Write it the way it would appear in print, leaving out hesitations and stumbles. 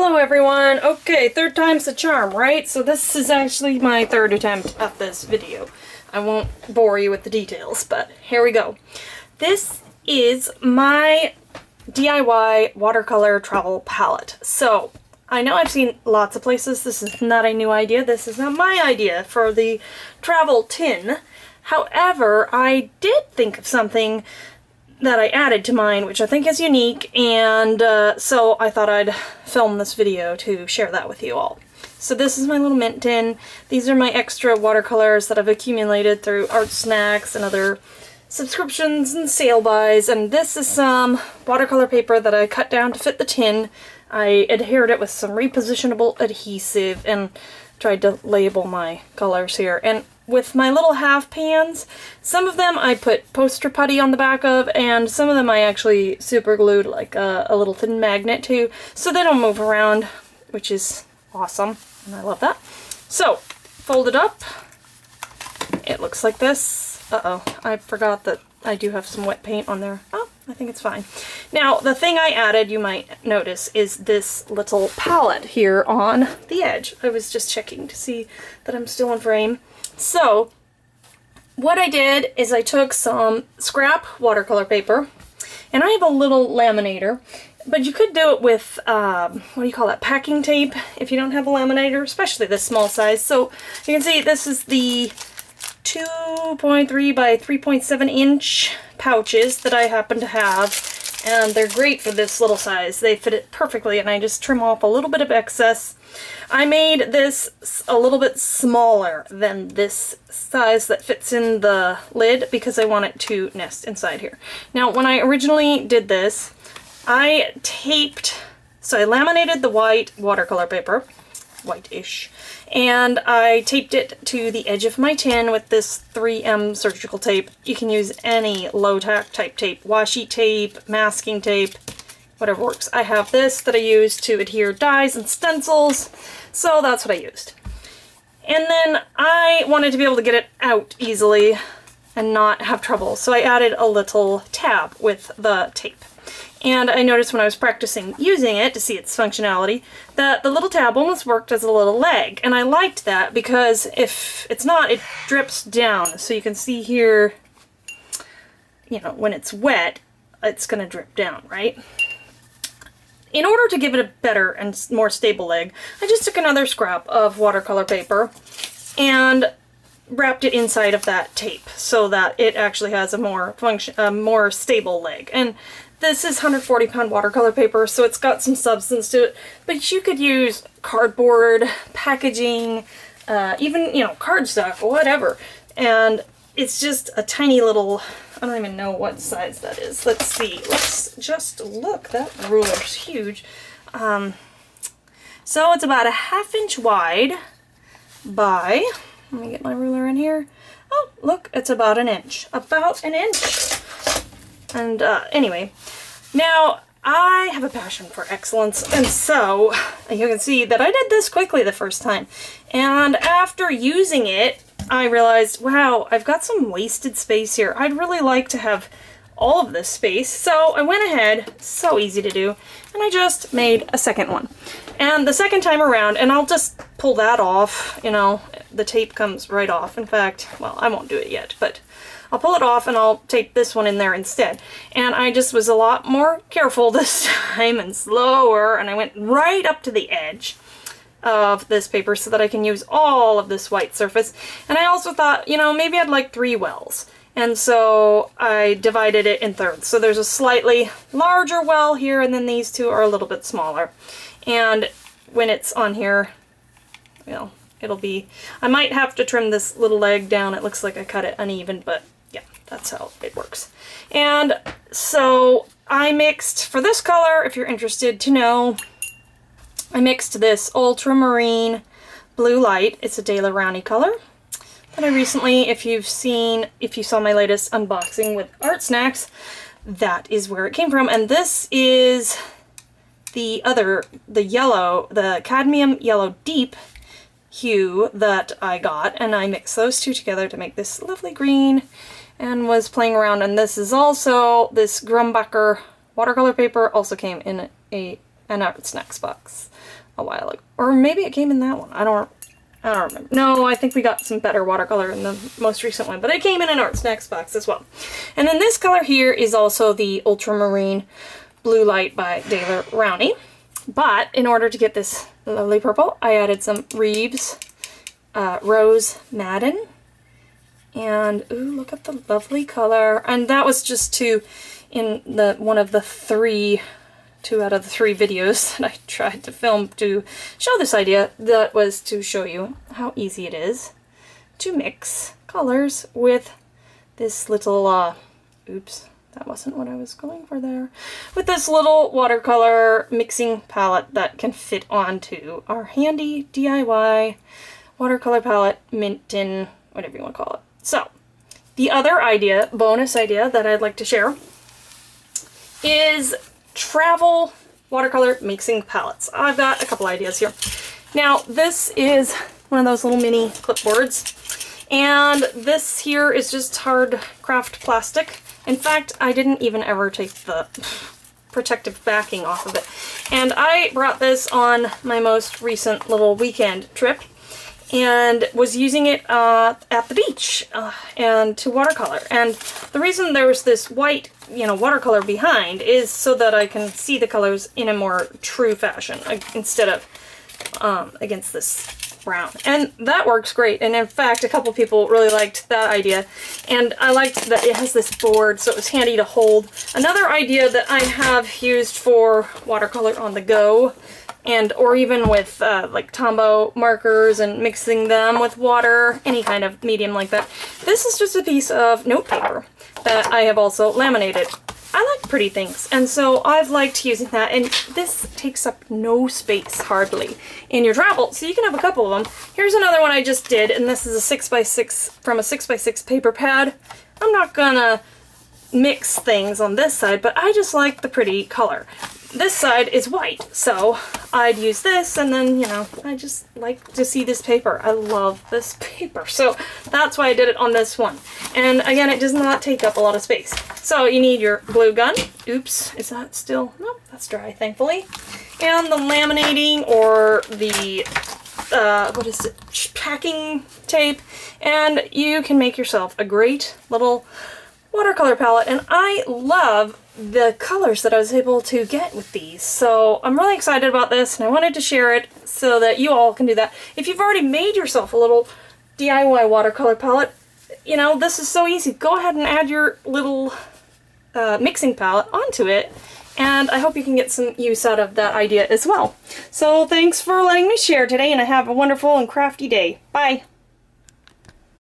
Hello everyone! Okay, third time's the charm, right? So this is actually my third attempt at this video. I won't bore you with the details, but here we go. This is my DIY watercolor travel palette. So, I know I've seen lots of places. This is not a new idea. This is not my idea for the travel tin. However, I did think of something that I added to mine, which I think is unique, and so I thought I'd film this video to share that with you all. So this is my little mint tin. These are my extra watercolors that I've accumulated through art snacks and other subscriptions and sale buys, and this is some watercolor paper that I cut down to fit the tin. I adhered it with some repositionable adhesive and tried to label my colors here. And with my little half pans, some of them I put poster putty on the back of, and some of them I actually super glued like a little thin magnet to, so they don't move around, which is awesome, and I love that. So, fold it up. It looks like this. Uh-oh, I forgot that I do have some wet paint on there. Oh, I think it's fine. Now, the thing I added, you might notice, is this little palette here on the edge. I was just checking to see that I'm still in frame. So, what I did is I took some scrap watercolor paper, and I have a little laminator, but you could do it with, what do you call that, packing tape, if you don't have a laminator, especially this small size. So, you can see this is the 2.3 by 3.7 inch pouches that I happen to have, and they're great for this little size. They fit it perfectly, and I just trim off a little bit of excess. I made this a little bit smaller than this size that fits in the lid because I want it to nest inside here. Now, when I originally did this, I laminated the white watercolor paper, white-ish, and I taped it to the edge of my tin with this 3M surgical tape. You can use any low-tack type tape, washi tape, masking tape, whatever works. I have this that I use to adhere dies and stencils, so that's what I used. And then I wanted to be able to get it out easily and not have trouble, so I added a little tab with the tape. And I noticed when I was practicing using it to see its functionality that the little tab almost worked as a little leg, and I liked that because if it's not, it drips down. So you can see here, you know, when it's wet, it's going to drip down, right? In order to give it a better and more stable leg, I just took another scrap of watercolor paper and wrapped it inside of that tape so that it actually has a more stable leg. And this is 140-pound watercolor paper, so it's got some substance to it, but you could use cardboard, packaging, even, you know, cardstock, whatever. And it's just a tiny little, I don't even know what size that is. Let's see. Let's just look. That ruler's huge. So it's about a 1/2 inch wide by, let me get my ruler in here. Oh, look, it's about an inch. About an inch. And anyway, now I have a passion for excellence, and so you can see that I did this quickly the first time. And after using it, I realized, wow, I've got some wasted space here. I'd really like to have all of this space. So I went ahead, so easy to do, and I just made a second one. And the second time around, and I'll just pull that off, you know, the tape comes right off. In fact, well, I won't do it yet, but I'll pull it off and I'll tape this one in there instead. And I just was a lot more careful this time and slower, and I went right up to the edge of this paper so that I can use all of this white surface. And I also thought, you know, maybe I'd like 3 wells. And so I divided it in thirds. So there's a slightly larger well here, and then these two are a little bit smaller. And when it's on here, well, it'll be, I might have to trim this little leg down. It looks like I cut it uneven, but yeah, that's how it works. And so I mixed, for this color, if you're interested to know, I mixed this ultramarine blue light. It's a De La Rowney color that I recently, if you saw my latest unboxing with art snacks, that is where it came from. And this is the yellow, the cadmium yellow deep hue that I got, and I mixed those two together to make this lovely green and was playing around. And this is also, this Grumbacher watercolor paper also came in a an Art Snacks box a while ago. Or maybe it came in that one. I don't remember. No, I think we got some better watercolor in the most recent one, but it came in an Art Snacks box as well. And then this color here is also the Ultramarine Blue Light by Daler Rowney. But in order to get this lovely purple, I added some Reeves Rose Madden. And ooh, look at the lovely color. And that was just two out of the three videos that I tried to film to show this idea. That was to show you how easy it is to mix colors with this little, oops, that wasn't what I was going for there. With this little watercolor mixing palette that can fit onto our handy DIY watercolor palette, mint tin, whatever you want to call it. So, the other idea, bonus idea that I'd like to share is travel watercolor mixing palettes. I've got a couple ideas here. Now, this is one of those little mini clipboards, and this here is just hard craft plastic. In fact, I didn't even ever take the protective backing off of it. And I brought this on my most recent little weekend trip and was using it at the beach and to watercolor. And the reason there's this white, watercolor behind is so that I can see the colors in a more true fashion instead of against this brown. And that works great. And in fact, a couple people really liked that idea. And I liked that it has this board, so it was handy to hold. Another idea that I have used for watercolor on the go, or even with like Tombow markers and mixing them with water, any kind of medium like that. This is just a piece of note paper that I have also laminated. I like pretty things, and so I've liked using that, and this takes up no space, hardly, in your travel, so you can have a couple of them. Here's another one I just did, and this is a 6x6 from a 6x6 paper pad. I'm not gonna mix things on this side, but I just like the pretty color. This side is white, so I'd use this, and then, I just like to see this paper. I love this paper, so that's why I did it on this one. And again, it does not take up a lot of space. So you need your glue gun. Oops, is that still? Nope, that's dry, thankfully. And the laminating or the, packing tape. And you can make yourself a great little watercolor palette. And I love the colors that I was able to get with these. So I'm really excited about this, and I wanted to share it so that you all can do that. If you've already made yourself a little DIY watercolor palette, this is so easy. Go ahead and add your little mixing palette onto it, and I hope you can get some use out of that idea as well. So thanks for letting me share today, and have a wonderful and crafty day. Bye!